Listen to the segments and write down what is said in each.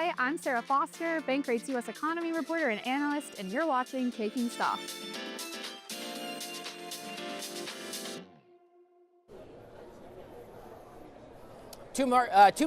Hi, I'm Sarah Foster, Bankrate's U.S. economy reporter and analyst, and you're watching Taking Stock. 2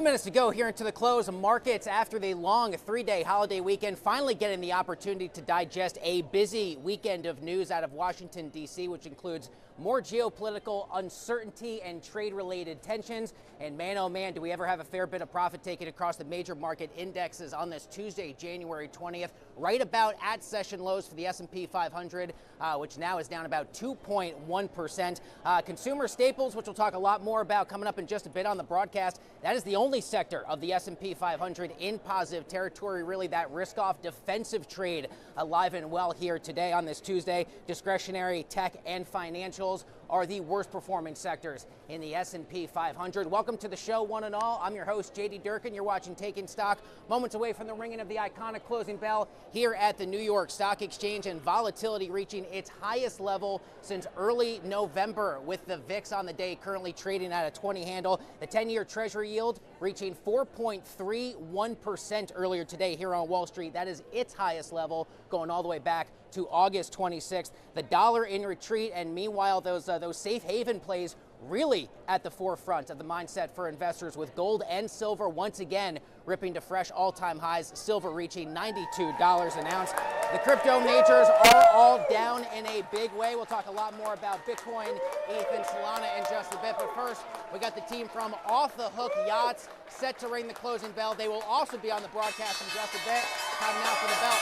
minutes to go here into the close of markets after the long three-day holiday weekend, finally getting the opportunity to digest a busy weekend of news out of Washington, D.C., which includes more geopolitical uncertainty and trade-related tensions. And man, oh man, do we ever have a fair bit of profit taken across the major market indexes on this Tuesday, January 20th, right about at session lows for the S&P 500, which now is down about 2.1%. Consumer staples, which we'll talk a lot more about coming up in just a bit on the broadcast, that is the only sector of the S&P 500 in positive territory, really that risk-off defensive trade alive and well here today on this Tuesday. Discretionary, tech, and financials are the worst performing sectors in the S&P 500. Welcome to the show, one and all. I'm your host, JD Durkin. You're watching Taking Stock, moments away from the ringing of the iconic closing bell here at the New York Stock Exchange, and volatility reaching its highest level since early November, with the VIX on the day currently trading at a 20 handle. The 10-year Treasury yield reaching 4.31% earlier today here on Wall Street. That is its highest level, going all the way back to August 26th. The dollar in retreat, and meanwhile those safe haven plays really at the forefront of the mindset for investors, with gold and silver once again ripping to fresh all-time highs, silver reaching $92 an ounce. The crypto majors are all down in a big way. We'll talk a lot more about Bitcoin, ETH, and Solana in just a bit, but first we got the team from Off the Hook Yachts set to ring the closing bell. They will also be on the broadcast in just a bit. Time now for the bell.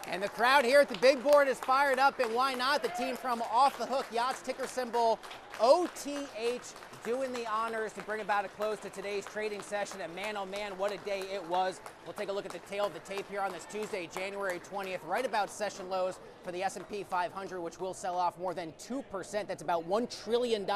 And the crowd here at the big board is fired up, and why not? The team from Off the Hook Yachts, ticker symbol OTH, doing the honors to bring about a close to today's trading session. And man, oh man, what a day it was. We'll take a look at the tail of the tape here on this Tuesday, January 20th, right about session lows for the S&P 500, which will sell off more than 2%. That's about $1 trillion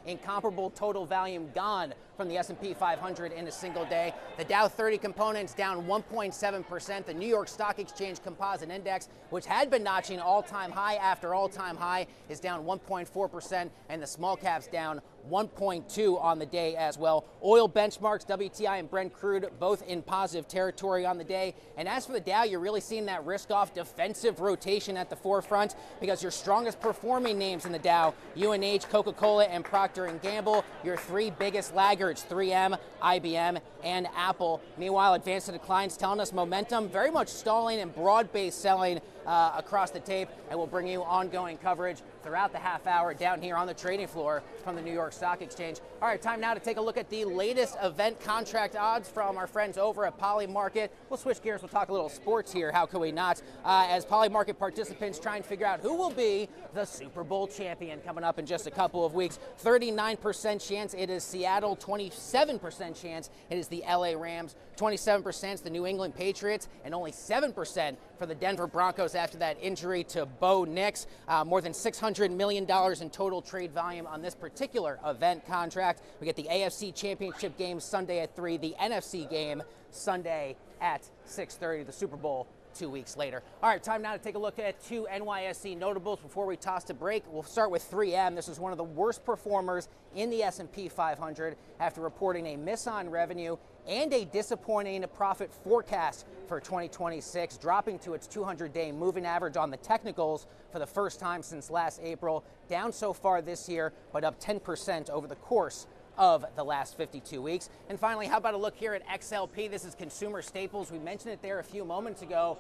in comparable total volume gone from the S&P 500 in a single day. The Dow 30 components down 1.7%. The New York Stock Exchange Composite Index, which had been notching all-time high after all-time high, is down 1.4%, and the small caps down 1.2 on the day as well. Oil benchmarks, WTI and Brent crude, both in positive territory on the day. And as for the Dow, you're really seeing that risk-off defensive rotation at the forefront, because your strongest performing names in the Dow, UNH, Coca-Cola, and Procter & Gamble, your three biggest laggards, 3M, IBM, and Apple. Meanwhile, advanced declines telling us momentum very much stalling and broad-based selling across the tape, and we'll bring you ongoing coverage throughout the half hour down here on the trading floor from the New York Stock Exchange. All right, time now to take a look at the latest event contract odds from our friends over at Polymarket. We'll switch gears, we'll talk a little sports here, how could we not, as Polymarket participants try and figure out who will be the Super Bowl champion coming up in just a couple of weeks. 39% chance it is Seattle, 27% chance it is the LA Rams, 27% is the New England Patriots, and only 7% for the Denver Broncos after that injury to Bo Nix. More than $600 million in total trade volume on this particular event contract. We get the AFC Championship game Sunday at 3, the NFC game Sunday at 6:30, the Super Bowl 2 weeks later. All right, time now to take a look at two NYSE notables before we toss to break. We'll start with 3M. This is one of the worst performers in the S&P 500 after reporting a miss on revenue and a disappointing profit forecast for 2026, dropping to its 200-day moving average on the technicals for the first time since last April, down so far this year, but up 10% over the course of the last 52 weeks. And finally, how about a look here at XLP? This is consumer staples. We mentioned it there a few moments ago.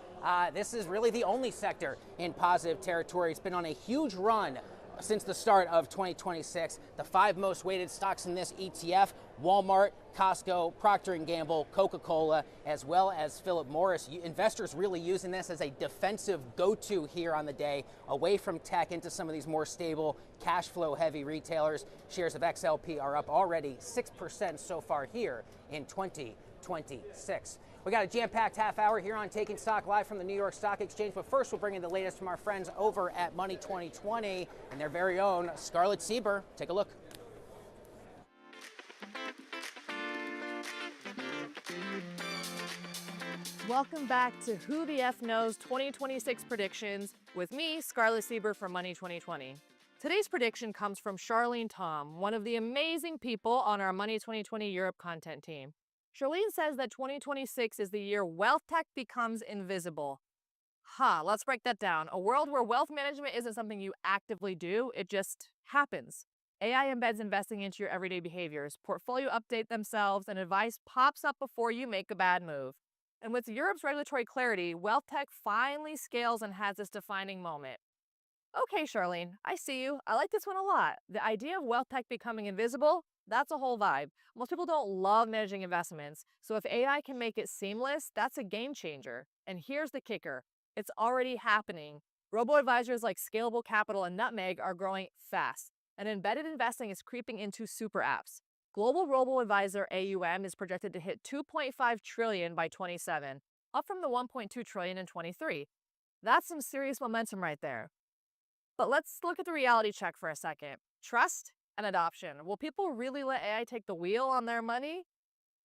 This is really the only sector in positive territory. It's been on a huge run since the start of 2026. The five most weighted stocks in this ETF: Walmart, Costco, Procter & Gamble, Coca-Cola, as well as Philip Morris. Investors really using this as a defensive go-to here on the day, away from tech into some of these more stable, cash flow heavy retailers. Shares of XLP are up already 6% so far here in 2026. We got a jam-packed half hour here on Taking Stock live from the New York Stock Exchange, but first we'll bring in the latest from our friends over at Money 2020 and their very own Scarlett Sieber. Take a look. Welcome back to Who the F Knows 2026 predictions with me, Scarlett Sieber from Money 2020. Today's prediction comes from Charlene Tom, one of the amazing people on our Money 2020 Europe content team. Charlene says that 2026 is the year wealth tech becomes invisible. Let's break that down. A world where wealth management isn't something you actively do, it just happens. AI embeds investing into your everyday behaviors, portfolio update themselves, and advice pops up before you make a bad move. And with Europe's regulatory clarity, wealth tech finally scales and has this defining moment. Okay, Charlene, I see you. I like this one a lot. The idea of wealth tech becoming invisible, that's a whole vibe. Most people don't love managing investments, so if AI can make it seamless, that's a game changer. And here's the kicker. It's already happening. Robo-advisors like Scalable Capital and Nutmeg are growing fast, and embedded investing is creeping into super apps. Global robo-advisor AUM is projected to hit 2.5 trillion by 27, up from the 1.2 trillion in 23. That's some serious momentum right there. But let's look at the reality check for a second. Trust and adoption. Will people really let AI take the wheel on their money?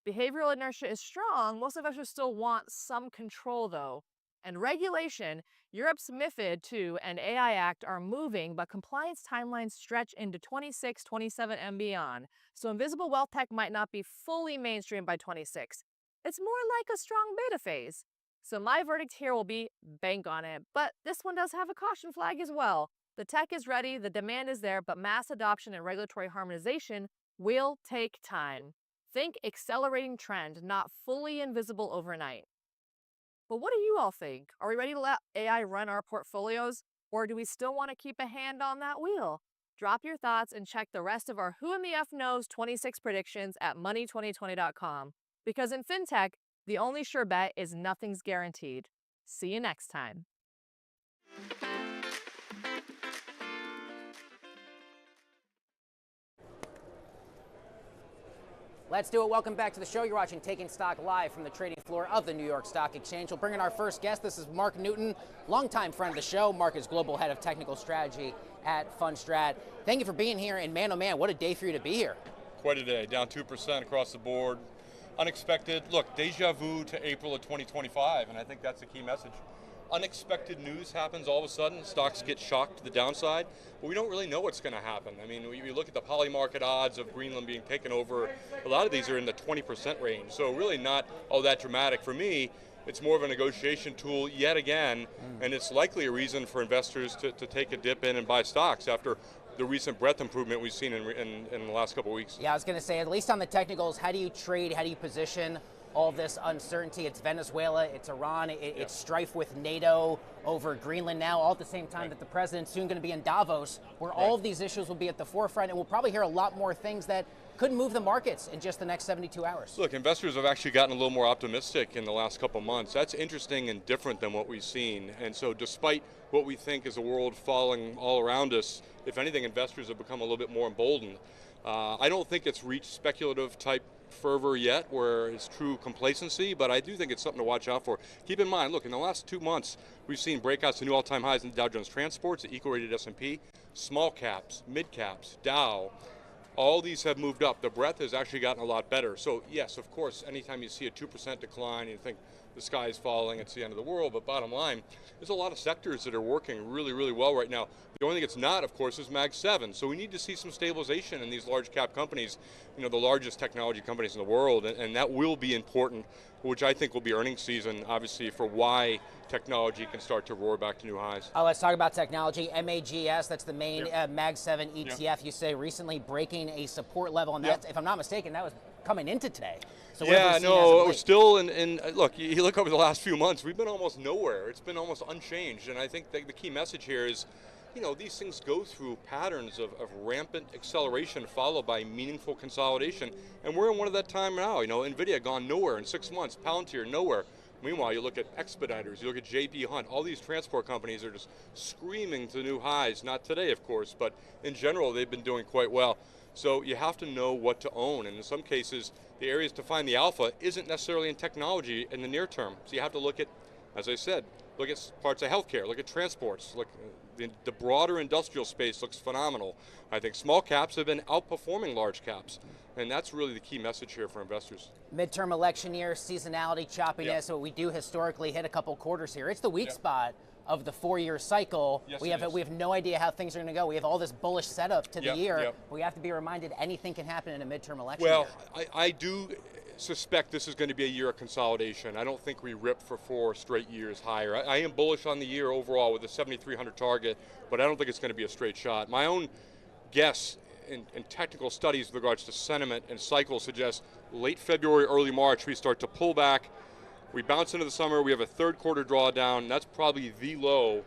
Behavioral inertia is strong. Most investors still want some control, though. And regulation, Europe's MiFID II and AI Act are moving, but compliance timelines stretch into 26, 27, and beyond. So invisible wealth tech might not be fully mainstream by 26. It's more like a strong beta phase. So my verdict here will be bank on it. But this one does have a caution flag as well. The tech is ready, the demand is there, but mass adoption and regulatory harmonization will take time. Think accelerating trend, not fully invisible overnight. But what do you all think? Are we ready to let AI run our portfolios, or do we still want to keep a hand on that wheel? Drop your thoughts and check the rest of our Who in the F Knows 26 predictions at money2020.com. Because in fintech, the only sure bet is nothing's guaranteed. See you next time. Let's do it. Welcome back to the show. You're watching Taking Stock live from the trading floor of the New York Stock Exchange. We'll bring in our first guest. This is Mark Newton, longtime friend of the show. Mark is Global Head of Technical Strategy at Fundstrat. Thank you for being here, and man, oh man, what a day for you to be here. Quite a day, down 2% across the board. Unexpected, look, deja vu to April of 2025, and I think that's a key message. Unexpected news happens all of a sudden, stocks get shocked to the downside, but we don't really know what's going to happen. I mean, we look at the poly market odds of Greenland being taken over, a lot of these are in the 20% range, so really not all that dramatic. For me, it's more of a negotiation tool yet again, and it's likely a reason for investors to take a dip in and buy stocks after the recent breadth improvement we've seen in the last couple of weeks. Yeah, I was going to say, at least on the technicals, how do you trade, how do you position all this uncertainty? It's Venezuela, it's Iran, it's strife with NATO over Greenland now, all at the same time that the president's soon going to be in Davos, where all of these issues will be at the forefront, and we'll probably hear a lot more things that could move the markets in just the next 72 hours. Look, investors have actually gotten a little more optimistic in the last couple months. That's interesting and different than what we've seen. And so despite what we think is a world falling all around us, if anything, investors have become a little bit more emboldened. I don't think it's reached speculative type fervor yet where it's true complacency, but I do think it's something to watch out for. Keep in mind, look, in the last 2 months, we've seen breakouts to new all-time highs in the Dow Jones Transports, the equal-rated S&P, small caps, mid caps, Dow. All these have moved up. The breadth has actually gotten a lot better. So yes, of course, anytime you see a 2% decline, you think the sky is falling, it's the end of the world, but bottom line, there's a lot of sectors that are working really, really well right now. The only thing it's not, of course, is Mag 7. So we need to see some stabilization in these large cap companies, you know, the largest technology companies in the world, and that will be important, which I think will be earnings season, obviously, for why technology can start to roar back to new highs. Let's talk about technology. MAGS, that's the main Mag 7 ETF, you say recently breaking a support level, and that's, if I'm not mistaken, that was coming into today. So yeah, no, we're still in look, you look over the last few months, we've been almost nowhere. It's been almost unchanged, and I think the key message here is, you know, these things go through patterns of rampant acceleration followed by meaningful consolidation, and we're in one of that time now. You know, NVIDIA gone nowhere in 6 months, Palantir nowhere. Meanwhile, you look at Expeditors, you look at JB Hunt, all these transport companies are just screaming to new highs. Not today, of course, but in general, they've been doing quite well. So you have to know what to own, and in some cases, the areas to find the alpha isn't necessarily in technology in the near term. So you have to look at, as I said, look at parts of healthcare, look at transports, look The broader industrial space looks phenomenal. I think small caps have been outperforming large caps, and that's really the key message here for investors. Midterm election year, seasonality, choppiness, Yep. so we do historically hit a couple quarters here. It's the weak Yep. spot of the 4-year cycle. Yes, we it have is. no idea how things are going to go. We have all this bullish setup to the Yep, year. yep. We have to be reminded anything can happen in a midterm election Well, year. I do suspect this is going to be a year of consolidation. I don't think we rip for 4 straight years higher. I am bullish on the year overall with a 7,300 target, but I don't think it's going to be a straight shot. My own guess in technical studies with regards to sentiment and cycle suggests late February, early March, we start to pull back. We bounce into the summer, we have a third quarter drawdown. That's probably the low,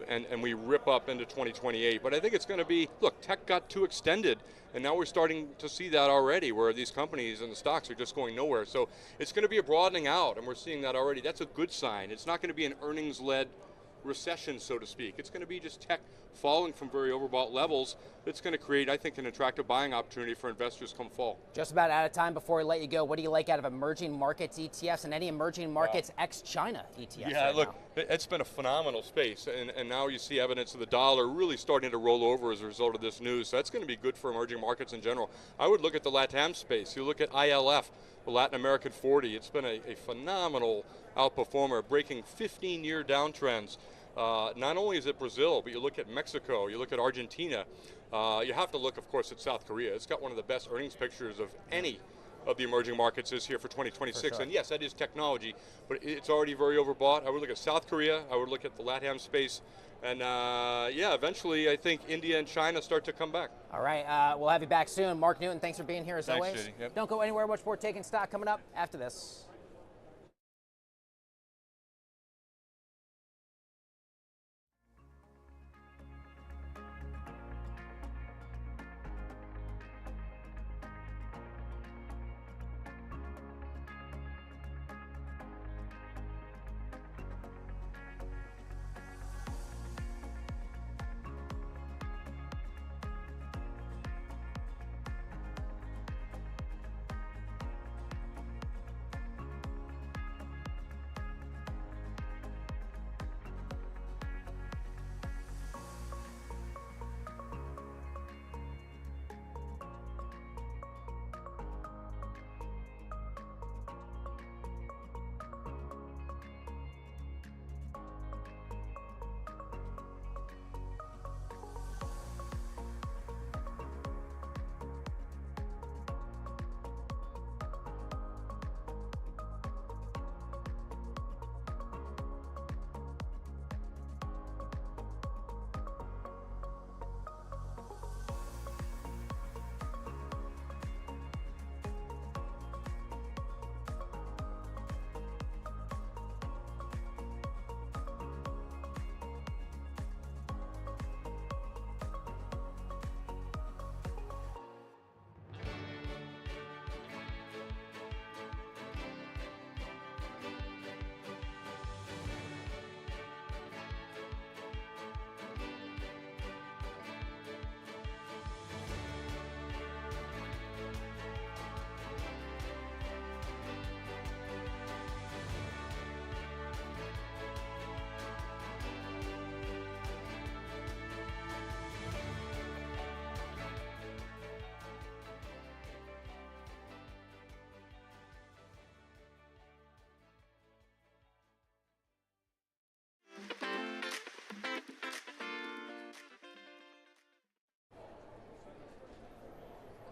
and we rip up into 2028. But I think it's going to be, look, tech got too extended, and now we're starting to see that already, where these companies and the stocks are just going nowhere. So it's going to be a broadening out, and we're seeing that already. That's a good sign. It's not going to be an earnings-led recession, so to speak. It's going to be just tech falling from very overbought levels. It's going to create, I think, an attractive buying opportunity for investors come fall. Just about out of time before we let you go. What do you like out of emerging markets ETFs and any emerging markets ex-China ETFs? Yeah, right look, now? it's been a phenomenal space, and now you see evidence of the dollar really starting to roll over as a result of this news. So that's going to be good for emerging markets in general. I would look at the LATAM space. You look at ILF, the Latin American 40. It's been a phenomenal outperformer, breaking 15-year downtrends. Not only is it Brazil, but you look at Mexico, you look at Argentina. You have to look, of course, at South Korea. It's got one of the best earnings pictures of any of the emerging markets this year for 2026. For sure. And yes, that is technology, but it's already very overbought. I would look at South Korea. I would look at the LATAM space. And yeah, eventually I think India and China start to come back. All right, we'll have you back soon. Mark Newton, thanks for being here as Thanks, always. JD. Yep. Don't go anywhere. Much more Taking Stock coming up after this.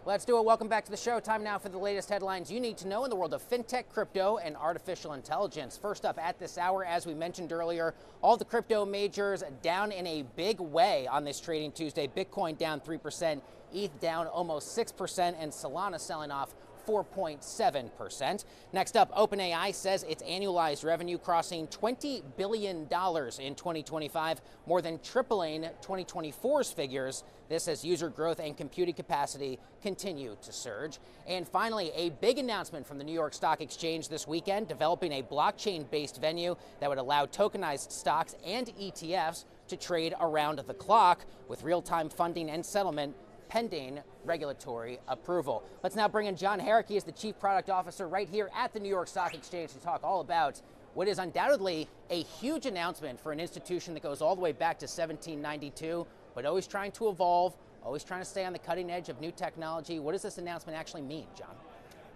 Let's do it. Welcome back to the show. Time now for the latest headlines you need to know in the world of fintech, crypto, and artificial intelligence. First up at this hour, as we mentioned earlier, all the crypto majors down in a big way on this trading Tuesday. Bitcoin down 3%, ETH down almost 6%, and Solana selling off 4.7%. Next up, OpenAI says its annualized revenue crossing $20 billion in 2025, more than tripling 2024's figures. This as user growth and computing capacity continue to surge. And finally, a big announcement from the New York Stock Exchange this weekend, developing a blockchain-based venue that would allow tokenized stocks and ETFs to trade around the clock with real-time funding and settlement pending regulatory approval. Let's now bring in John Herrick. He is the Chief Product Officer right here at the New York Stock Exchange to talk all about what is undoubtedly a huge announcement for an institution that goes all the way back to 1792, but always trying to evolve, always trying to stay on the cutting edge of new technology. What does this announcement actually mean, John?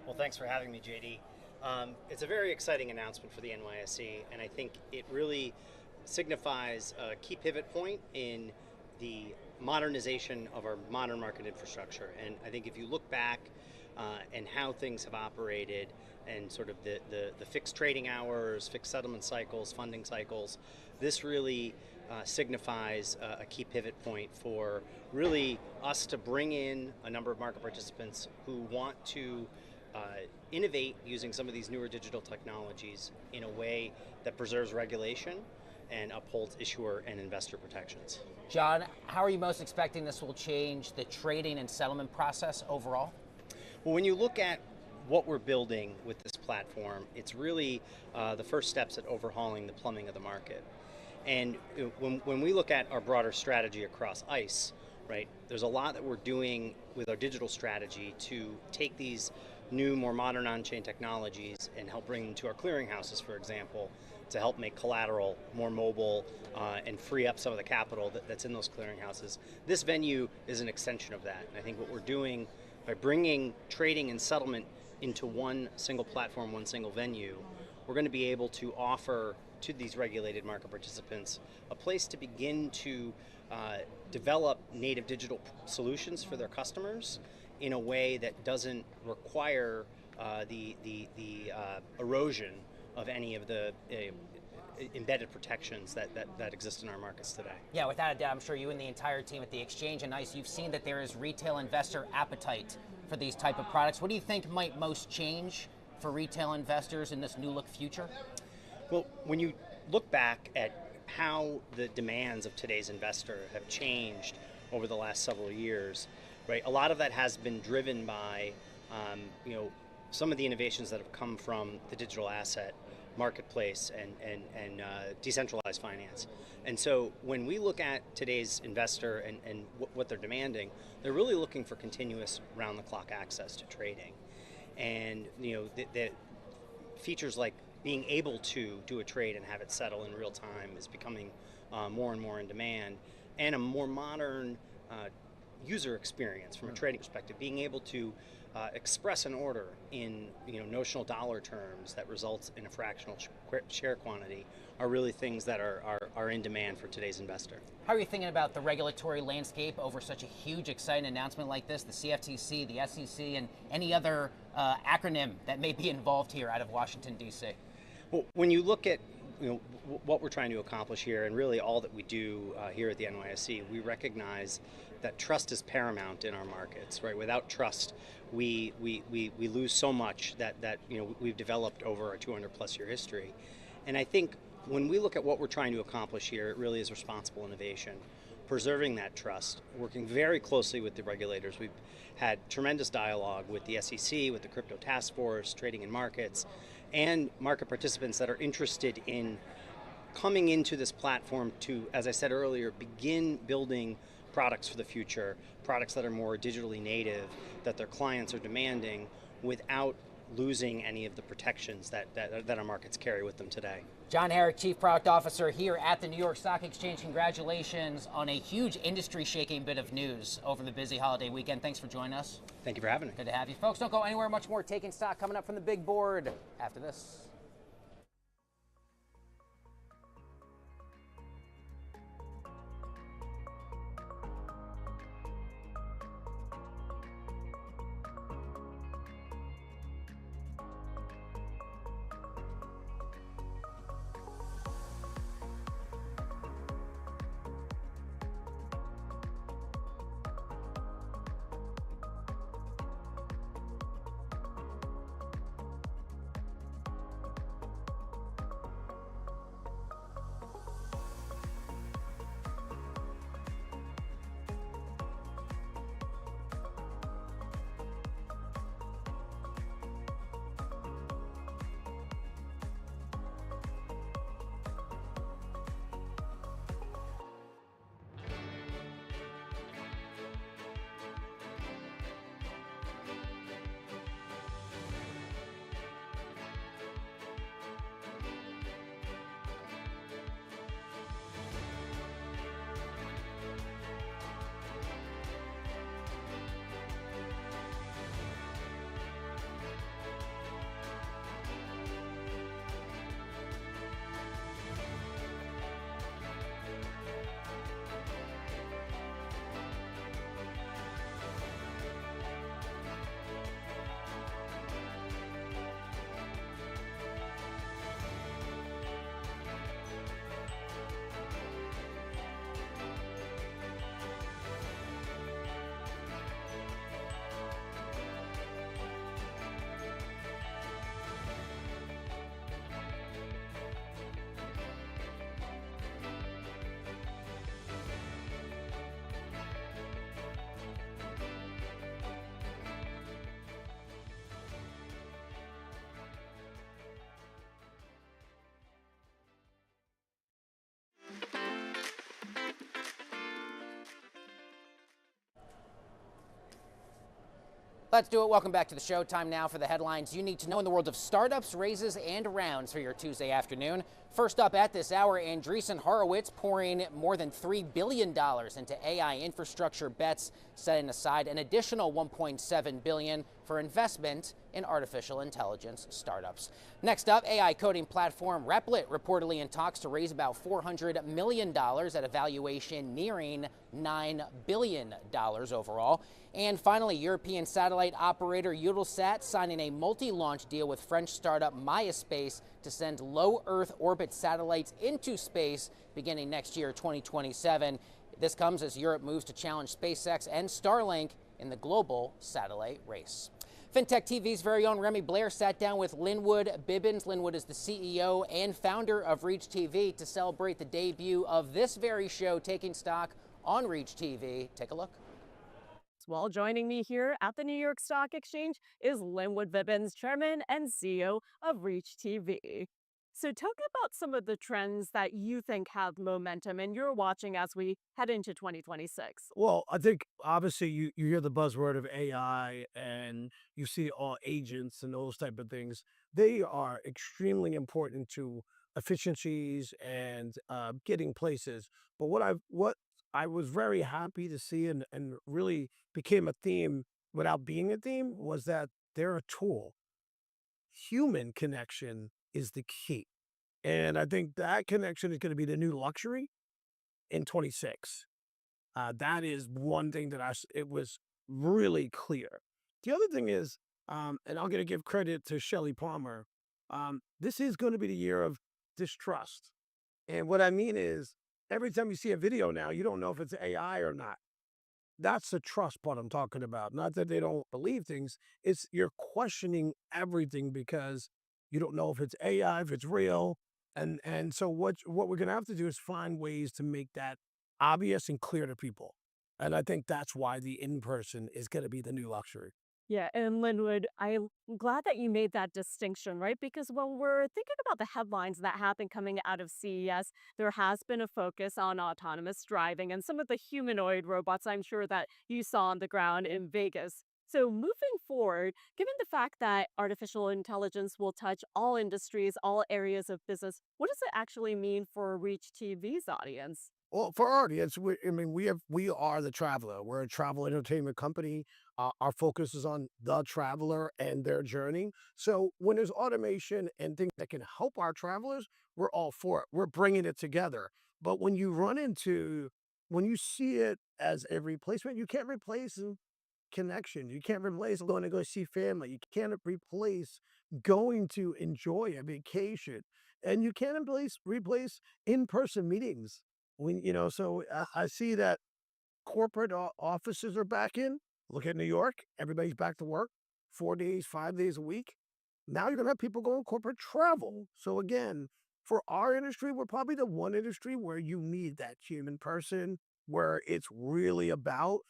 Well, thanks for having me, JD. It's a very exciting announcement for the NYSE, and I think it really signifies a key pivot point in the modernization of our modern market infrastructure. And I think if you look back and how things have operated and sort of the fixed trading hours, fixed settlement cycles, funding cycles, this really signifies a key pivot point for really us to bring in a number of market participants who want to innovate using some of these newer digital technologies in a way that preserves regulation and upholds issuer and investor protections. John, how are you most expecting this will change the trading and settlement process overall? Well, when you look at what we're building with this platform, it's really the first steps at overhauling the plumbing of the market. And when we look at our broader strategy across ICE, right, there's a lot that we're doing with our digital strategy to take these new, more modern on-chain technologies and help bring them to our clearinghouses, for example, to help make collateral more mobile and free up some of the capital that's in those clearinghouses. This venue is an extension of that. And I think what we're doing by bringing trading and settlement into one single platform, one single venue, we're going to be able to offer to these regulated market participants a place to begin to develop native digital solutions for their customers in a way that doesn't require the erosion of any of the embedded protections that exist in our markets today. Yeah, without a doubt, I'm sure you and the entire team at the exchange and ICE, you've seen that there is retail investor appetite for these type of products. What do you think might most change for retail investors in this new look future? Well, when you look back at how the demands of today's investor have changed over the last several years, right? A lot of that has been driven by, some of the innovations that have come from the digital asset marketplace and decentralized finance. And so when we look at today's investor and what they're demanding, they're really looking for continuous round-the-clock access to trading. And the features like being able to do a trade and have it settle in real time is becoming more and more in demand, and a more modern user experience from a trading perspective, being able to express an order in notional dollar terms that results in a fractional share quantity are really things that are in demand for today's investor. How are you thinking about the regulatory landscape over such a huge, exciting announcement like this, the CFTC, the SEC, and any other acronym that may be involved here out of Washington, D.C.? Well, when you look at what we're trying to accomplish here, and really all that we do here at the NYSE, we recognize that trust is paramount in our markets, right? Without trust, we lose so much that we've developed over a 200+ year history. And I think when we look at what we're trying to accomplish here, it really is responsible innovation, preserving that trust, working very closely with the regulators. We've had tremendous dialogue with the SEC, with the Crypto Task Force, Trading and Markets, and market participants that are interested in coming into this platform to, as I said earlier, begin building products for the future, products that are more digitally native, that their clients are demanding without losing any of the protections that our markets carry with them today. John Herrick, Chief Product Officer here at the New York Stock Exchange. Congratulations on a huge industry-shaking bit of news over the busy holiday weekend. Thanks for joining us. Thank you for having me. Good to have you. Folks, don't go anywhere. Much more Taking Stock coming up from the big board after this. Let's do it. Welcome back to the show. Time now for the headlines you need to know in the world of startups, raises, and rounds for your Tuesday afternoon. First up at this hour, Andreessen Horowitz pouring more than $3 billion into AI infrastructure bets, setting aside an additional $1.7 billion for investment in artificial intelligence startups. Next up, AI coding platform Replit reportedly in talks to raise about $400 million at a valuation nearing $9 billion overall. And finally, European satellite operator Eutelsat signing a multi-launch deal with French startup Mayaspspace to send low Earth orbit satellites into space beginning next year, 2027. This comes as Europe moves to challenge SpaceX and Starlink in the global satellite race. FinTech TV's very own Remy Blair sat down with Linwood Bibbins. Linwood is the CEO and founder of Reach TV to celebrate the debut of this very show, Taking Stock on Reach TV. Take a look. Well, joining me here at the New York Stock Exchange is Linwood Bibbins, Chairman and CEO of Reach TV. So tell me about some of the trends that you think have momentum and you're watching as we head into 2026. Well, I think obviously you hear the buzzword of AI and you see all agents and those type of things. They are extremely important to efficiencies and getting places. But what I was very happy to see and really became a theme without being a theme was that they're a tool. Human connection is the key. And I think that connection is going to be the new luxury in 26. That is one thing that it was really clear. The other thing is, and I'm going to give credit to Shelley Palmer. This is going to be the year of distrust. And what I mean is, every time you see a video now, you don't know if it's AI or not. That's the trust part I'm talking about. Not that they don't believe things. It's you're questioning everything because you don't know if it's AI, if it's real. And so what we're gonna have to do is find ways to make that obvious and clear to people. And I think that's why the in-person is gonna be the new luxury. Yeah, and Linwood, I'm glad that you made that distinction, right? Because when we're thinking about the headlines that have been coming out of CES, there has been a focus on autonomous driving and some of the humanoid robots I'm sure that you saw on the ground in Vegas. So, moving forward, given the fact that artificial intelligence will touch all industries, all areas of business, what does it actually mean for Reach TV's audience? Well, for our audience, I mean, we are the traveler. We're a travel entertainment company. Our focus is on the traveler and their journey. So when there's automation and things that can help our travelers, we're all for it. We're bringing it together. But when you see it as a replacement, you can't replace connection. You can't replace going to go see family. You can't replace going to enjoy a vacation, and you can't replace in-person meetings. So I see that corporate offices are back in. Look at New York. Everybody's back to work 4 days, 5 days a week. Now you're going to have people going corporate travel. So again, for our industry, we're probably the one industry where you need that human person, where it's really about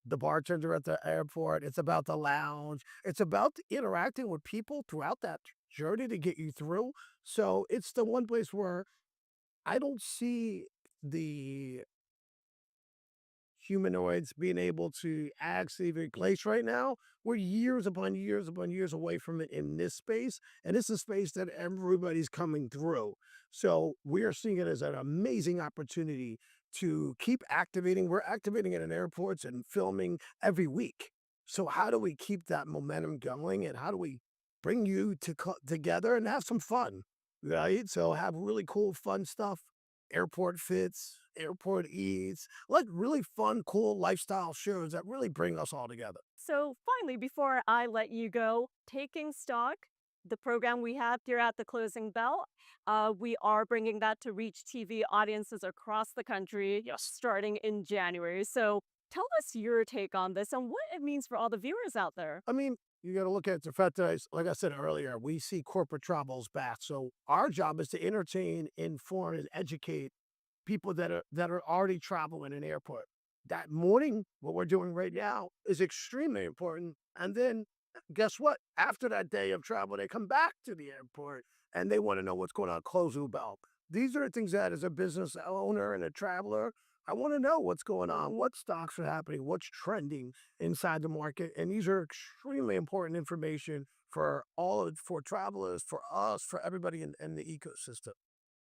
the bartender at the airport. It's about the lounge. It's about interacting with people throughout that journey to get you through. So it's the one place where I don't see the humanoids being able to actually replace right now. We're years upon years upon years away from it in this space. And it's a space that everybody's coming through. So we are seeing it as an amazing opportunity to keep activating. We're activating it in airports and filming every week. So how do we keep that momentum going and how do we bring you together and have some fun? Right? So have really cool, fun stuff, airport fits, airport eats, like really fun, cool lifestyle shows that really bring us all together. So, finally, before I let you go, taking stock, the program we have here at the closing bell, we are bringing that to Reach TV audiences across the country starting in January. So, tell us your take on this and what it means for all the viewers out there. I mean, you got to look at the fact that, like I said earlier, we see corporate travels back. So our job is to entertain, inform, and educate people that are already traveling in an airport. That morning, what we're doing right now is extremely important. And then guess what? After that day of travel, they come back to the airport and they want to know what's going on. Close bell. These are the things that as a business owner and a traveler, I want to know what's going on, what stocks are happening, what's trending inside the market. And these are extremely important information for travelers, for us, for everybody in the ecosystem.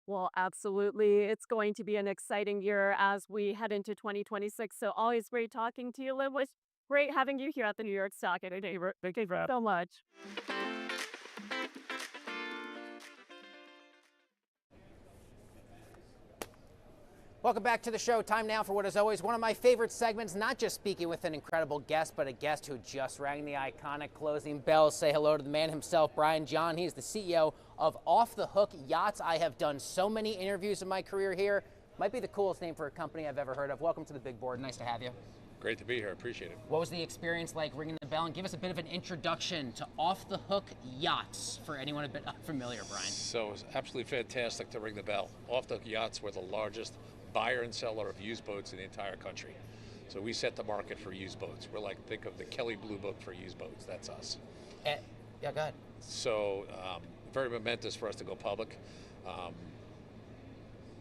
Well, absolutely. It's going to be an exciting year as we head into 2026. So always great talking to you, Lynn. Was great having you here at the New York Stock Exchange. Thank you so much. Welcome back to the show. Time now for what is always one of my favorite segments, not just speaking with an incredible guest, but a guest who just rang the iconic closing bell. Say hello to the man himself, Brian John. He's the CEO of Off the Hook Yachts. I have done so many interviews in my career here. Might be the coolest name for a company I've ever heard of. Welcome to the big board. Nice to have you. Great to be here. Appreciate it. What was the experience like ringing the bell? And give us a bit of an introduction to Off the Hook Yachts for anyone a bit unfamiliar, Brian. So it was absolutely fantastic to ring the bell. Off the Hook Yachts were the largest buyer and seller of used boats in the entire country. So we set the market for used boats. We're like, think of the Kelly Blue Book for used boats. That's us. Yeah, go ahead. So very momentous for us to go public.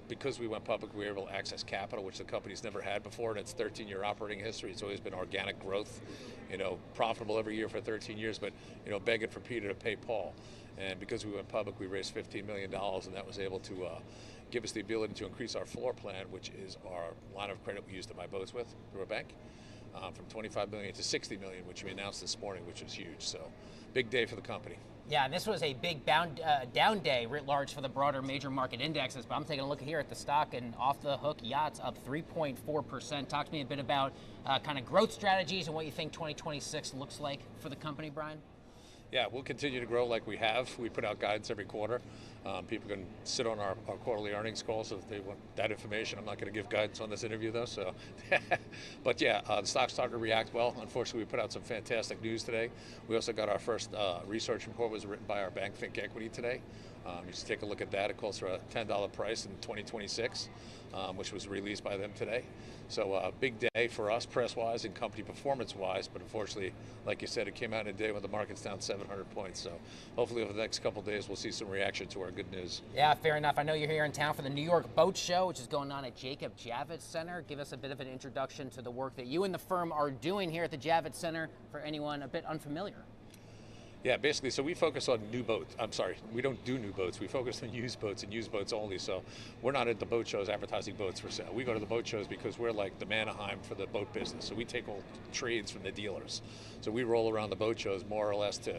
Because we went public, we were able to access capital, which the company's never had before in its 13-year operating history. It's always been organic growth, profitable every year for 13 years, but, begging for Peter to pay Paul. And because we went public, we raised $15 million, and that was able to give us the ability to increase our floor plan, which is our line of credit we use to buy boats with through a bank, from $25 million to $60 million, which we announced this morning, which was huge. So big day for the company. Yeah, and this was a big down day writ large for the broader major market indexes, but I'm taking a look here at the stock, and Off the Hook Yachts up 3.4%. Talk to me a bit about kind of growth strategies and what you think 2026 looks like for the company, Brian. Yeah, we'll continue to grow like we have. We put out guidance every quarter. People can sit on our quarterly earnings calls if they want that information. I'm not going to give guidance on this interview, though. So, but yeah, the stock's starting to react well. Unfortunately, we put out some fantastic news today. We also got our first research report was written by our bank, Think Equity, today. You should take a look at that. It calls for a $10 price in 2026, which was released by them today. So a big day for us, press-wise and company performance-wise. But unfortunately, like you said, it came out in a day when the market's down 700 points. So hopefully over the next couple of days, we'll see some reaction to our good news. Yeah, fair enough. I know you're here in town for the New York Boat Show, which is going on at Jacob Javits Center. Give us a bit of an introduction to the work that you and the firm are doing here at the Javits Center for anyone a bit unfamiliar. Yeah, basically, so we focus on new boats. I'm sorry, we don't do new boats. We focus on used boats and used boats only. So we're not at the boat shows advertising boats for sale. We go to the boat shows because we're like the Manheim for the boat business. So we take all trades from the dealers. So we roll around the boat shows more or less to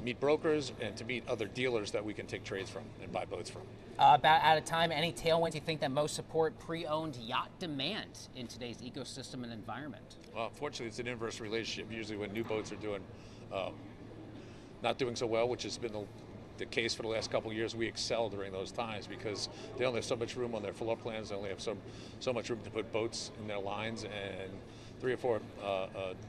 meet brokers and to meet other dealers that we can take trades from and buy boats from. About out of time, any tailwinds you think that most support pre-owned yacht demand in today's ecosystem and environment? Well, unfortunately, it's an inverse relationship. Usually when new boats are doing not doing so well, which has been the case for the last couple of years, we excel during those times because they only have so much room on their floor plans. They only have so much room to put boats in their lines, and 3 or 4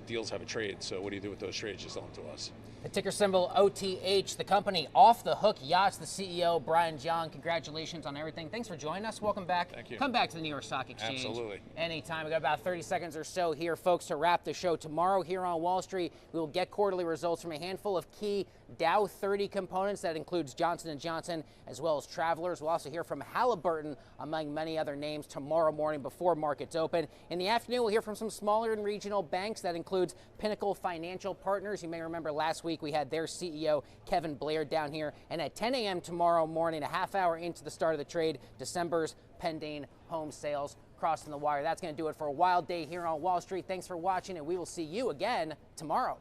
deals have a trade. So what do you do with those trades? Just sell them to us. The ticker symbol OTH, the company Off the Hook Yachts, the CEO, Brian John, congratulations on everything. Thanks for joining us. Welcome back. Thank you. Come back to the New York Stock Exchange. Absolutely. Anytime. We got about 30 seconds or so here, folks, to wrap the show. Tomorrow here on Wall Street, we will get quarterly results from a handful of key Dow 30 components. That includes Johnson & Johnson as well as Travelers. We'll also hear from Halliburton, among many other names, tomorrow morning before markets open. In the afternoon, we'll hear from some smaller and regional banks. That includes Pinnacle Financial Partners. You may remember last week we had their CEO, Kevin Blair, down here. And at 10 a.m. tomorrow morning, a half hour into the start of the trade, December's pending home sales crossing the wire. That's going to do it for a wild day here on Wall Street. Thanks for watching, and we will see you again tomorrow.